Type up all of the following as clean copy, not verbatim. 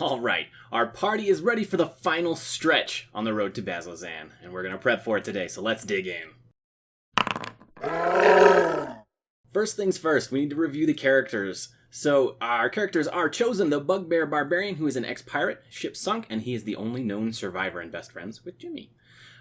Alright, our party is ready for the final stretch on the road to Bazzoxan, and we're going to prep for it today, so let's dig in. First things first, we need to review the characters. So, our characters are Chosen, the Bugbear Barbarian, who is an ex-pirate, ship sunk, and he is the only known survivor and best friends with Jimmy.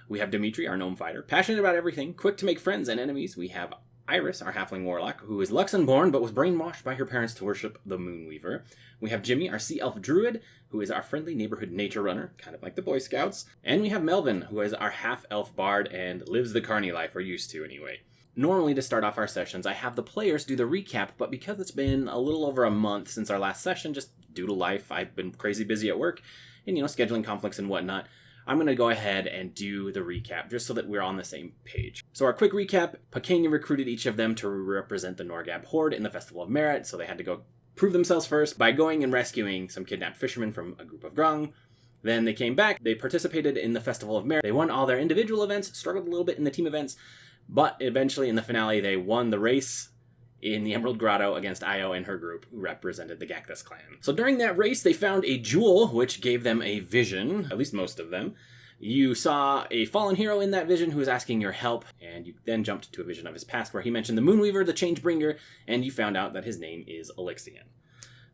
We have Dimitri, our gnome fighter, passionate about everything, quick to make friends and enemies. We have Iris, our halfling warlock, who is Luxembourg but was brainwashed by her parents to worship the Moonweaver. We have Jimmy, our sea elf druid, who is our friendly neighborhood nature runner, kind of like the Boy Scouts. And we have Melvin, who is our half-elf bard and lives the carny life, or used to anyway. Normally, to start off our sessions, I have the players do the recap, but because it's been a little over a month since our last session, just due to life, I've been crazy busy at work, and, scheduling conflicts and whatnot, I'm going to go ahead and do the recap, just so that we're on the same page. So our quick recap, Picania recruited each of them to represent the Norgab Horde in the Festival of Merit, so they had to go prove themselves first by going and rescuing some kidnapped fishermen from a group of Grung. Then they came back, they participated in the Festival of Merit, they won all their individual events, struggled a little bit in the team events, but eventually in the finale they won the race in the Emerald Grotto against Io and her group, who represented the Gactus clan. So during that race, they found a jewel, which gave them a vision, at least most of them. You saw a fallen hero in that vision who was asking your help, and you then jumped to a vision of his past where he mentioned the Moonweaver, the Changebringer, and you found out that his name is Elixian.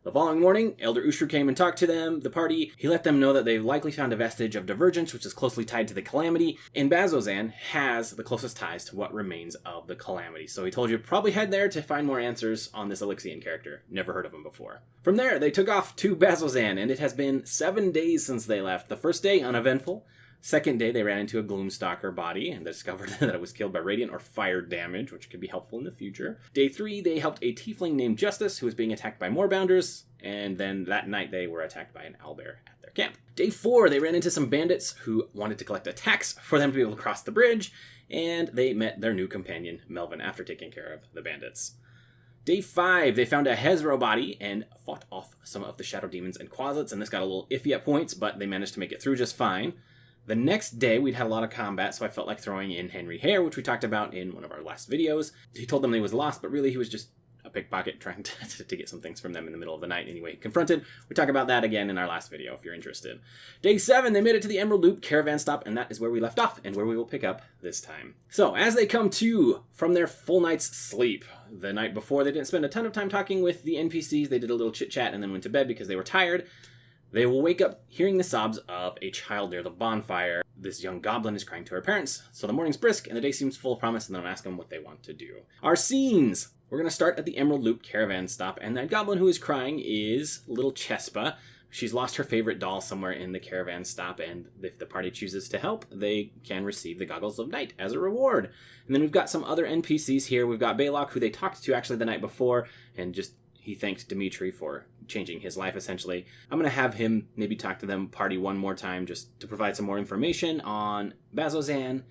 The following morning, Elder Ushru came and talked to them, the party. He let them know that they likely found a vestige of Divergence, which is closely tied to the Calamity, and Bazzoxan has the closest ties to what remains of the Calamity. So he told you to probably head there to find more answers on this Elixian character. Never heard of him before. From there, they took off to Bazzoxan, and it has been 7 days since they left. The first day, uneventful. Second day, they ran into a Gloomstalker body and discovered that it was killed by radiant or fire damage, which could be helpful in the future. Day 3, they helped a tiefling named Justice, who was being attacked by Moorbounders, and then that night they were attacked by an owlbear at their camp. Day 4, they ran into some bandits who wanted to collect attacks for them to be able to cross the bridge, and they met their new companion, Melvin, after taking care of the bandits. Day 5, they found a Hezro body and fought off some of the Shadow Demons and Quasits, and this got a little iffy at points, but they managed to make it through just fine. The next day, we'd had a lot of combat, so I felt like throwing in Henry Hare, which we talked about in one of our last videos. He told them he was lost, but really he was just a pickpocket trying to get some things from them in the middle of the night. Anyway, confronted. We talk about that again in our last video, if you're interested. Day 7, they made it to the Emerald Loop caravan stop, and that is where we left off, and where we will pick up this time. So, as they come to from their full night's sleep, the night before, they didn't spend a ton of time talking with the NPCs. They did a little chit-chat and then went to bed because they were tired. They will wake up hearing the sobs of a child near the bonfire. This young goblin is crying to her parents. So the morning's brisk and the day seems full of promise, and then I'll ask them what they want to do. Our scenes! We're going to start at the Emerald Loop caravan stop, and that goblin who is crying is little Chespa. She's lost her favorite doll somewhere in the caravan stop, and if the party chooses to help, they can receive the Goggles of Night as a reward. And then we've got some other NPCs here. We've got Baylock, who they talked to actually the night before, and he thanked Dimitri for changing his life, essentially. I'm going to have him maybe talk to them party one more time just to provide some more information on Bazzoxan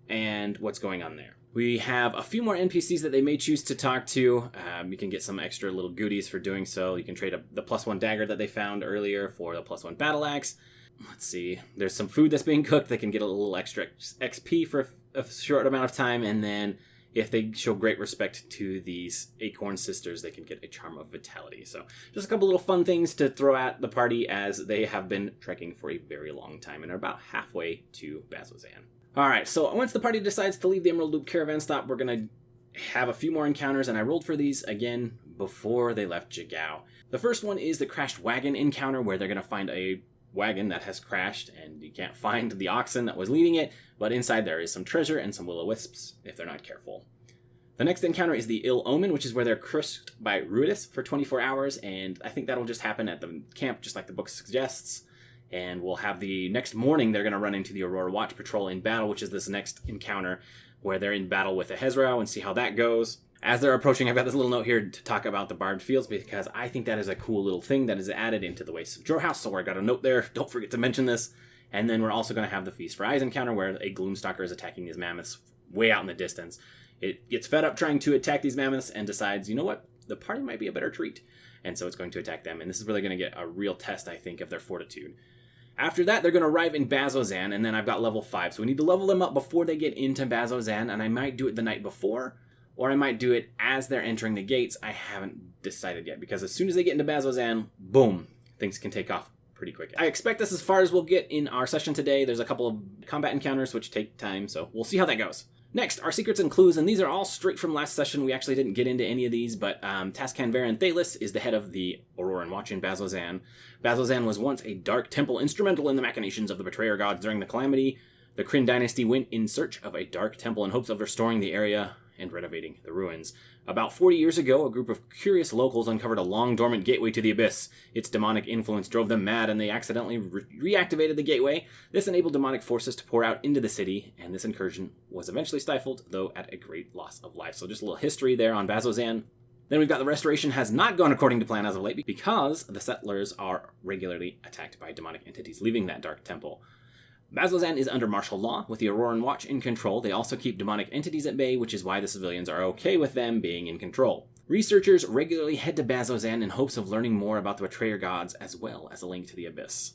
and what's going on there. We have a few more NPCs that they may choose to talk to. You can get some extra little goodies for doing so. You can trade the +1 dagger that they found earlier for the +1 battle axe. Let's see. There's some food that's being cooked. They can get a little extra XP for a short amount of time, and then if they show great respect to these Acorn Sisters, they can get a Charm of Vitality. So just a couple little fun things to throw at the party as they have been trekking for a very long time and are about halfway to Bazzoxan. Alright, so once the party decides to leave the Emerald Loop caravan stop, we're going to have a few more encounters, and I rolled for these again before they left Jigow. The first one is the Crashed Wagon encounter, where they're going to find a wagon that has crashed, and you can't find the oxen that was leading it, but inside there is some treasure and some will-o-wisps if they're not careful. The next encounter is the Ill Omen, which is where they're cursed by Ruidus for 24 hours, and I think that'll just happen at the camp, just like the book suggests. And we'll have the next morning, they're going to run into the Aurora Watch Patrol in battle, which is this next encounter, where they're in battle with a Hezro and see how that goes. As they're approaching, I've got this little note here to talk about the Barbed Fields, because I think that is a cool little thing that is added into the Wastes of Jorhouse, so I got a note there. Don't forget to mention this. And then we're also going to have the Feast for Eyes encounter, where a Gloomstalker is attacking these mammoths way out in the distance. It gets fed up trying to attack these mammoths and decides, you know what, the party might be a better treat. And so it's going to attack them, and this is really going to get a real test, I think, of their fortitude. After that, they're going to arrive in Bazzoxan, and then I've got level 5. So we need to level them up before they get into Bazzoxan, and I might do it the night before, or I might do it as they're entering the gates. I haven't decided yet, because as soon as they get into Bazzoxan, boom, things can take off pretty quick. I expect this as far as we'll get in our session today. There's a couple of combat encounters which take time, so we'll see how that goes. Next, our secrets and clues, and these are all straight from last session. We actually didn't get into any of these, but Tascan Varan Thalis is the head of the Aurora Watch in Bazzoxan. Bazzoxan was once a dark temple instrumental in the machinations of the Betrayer gods during the Calamity. The Kryn dynasty went in search of a dark temple in hopes of restoring the area and renovating the ruins. About 40 years ago, a group of curious locals uncovered a long-dormant gateway to the abyss. Its demonic influence drove them mad, and they accidentally reactivated the gateway. This enabled demonic forces to pour out into the city, and this incursion was eventually stifled, though at a great loss of life. So just a little history there on Bazzoxan. Then we've got the restoration has not gone according to plan as of late, because the settlers are regularly attacked by demonic entities leaving that dark temple. Bazzoxan is under martial law, with the Auroran Watch in control. They also keep demonic entities at bay, which is why the civilians are okay with them being in control. Researchers regularly head to Bazzoxan in hopes of learning more about the Betrayer gods, as well as a link to the Abyss.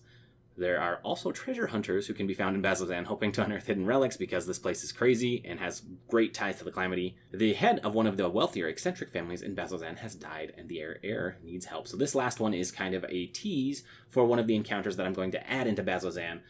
There are also treasure hunters who can be found in Bazzoxan, hoping to unearth hidden relics because this place is crazy and has great ties to the Calamity. The head of one of the wealthier eccentric families in Bazzoxan has died, and the heir needs help. So this last one is kind of a tease for one of the encounters that I'm going to add into Bazzoxan.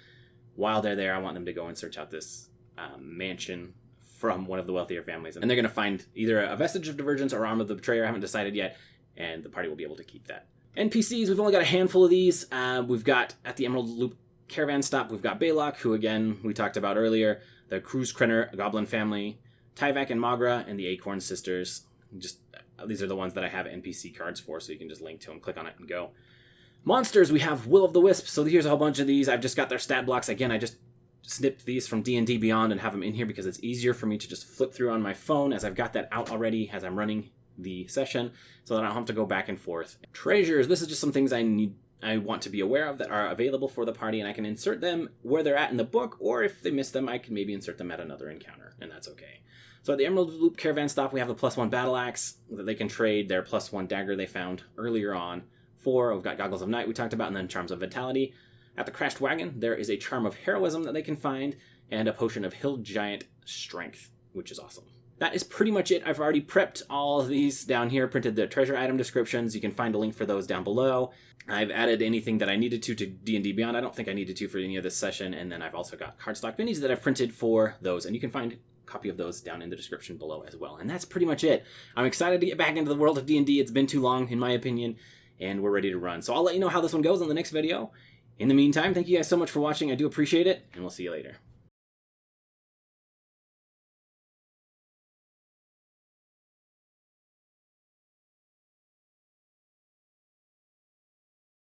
While they're there, I want them to go and search out this mansion from one of the wealthier families. And they're going to find either a vestige of Divergence or Arm of the Betrayer. I haven't decided yet, and the party will be able to keep that. NPCs, we've only got a handful of these. We've got, at the Emerald Loop caravan stop, we've got Balok, who, again, we talked about earlier, the Cruz Krenner Goblin family, Tyvek and Magra, and the Acorn Sisters. These are the ones that I have NPC cards for, so you can just link to them, click on it, and go. Monsters, we have Will of the Wisp, so here's a whole bunch of these. I've just got their stat blocks. Again, I just snipped these from D&D Beyond and have them in here because it's easier for me to just flip through on my phone, as I've got that out already as I'm running the session, so that I don't have to go back and forth. Treasures, this is just some things I want to be aware of that are available for the party, and I can insert them where they're at in the book, or if they miss them, I can maybe insert them at another encounter, and that's okay. So at the Emerald Loop caravan stop, we have the +1 battle axe that they can trade, their +1 dagger they found earlier on. We've got Goggles of Night we talked about, and then Charms of Vitality. At the Crashed Wagon, there is a Charm of Heroism that they can find, and a Potion of Hill Giant Strength, which is awesome. That is pretty much it. I've already prepped all of these down here, printed the treasure item descriptions. You can find a link for those down below. I've added anything that I needed to D&D Beyond. I don't think I needed to for any of this session, and then I've also got cardstock minis that I've printed for those, and you can find a copy of those down in the description below as well. And that's pretty much it. I'm excited to get back into the world of D&D. It's been too long, in my opinion, and we're ready to run. So I'll let you know how this one goes in the next video. In the meantime, thank you guys so much for watching. I do appreciate it, and we'll see you later.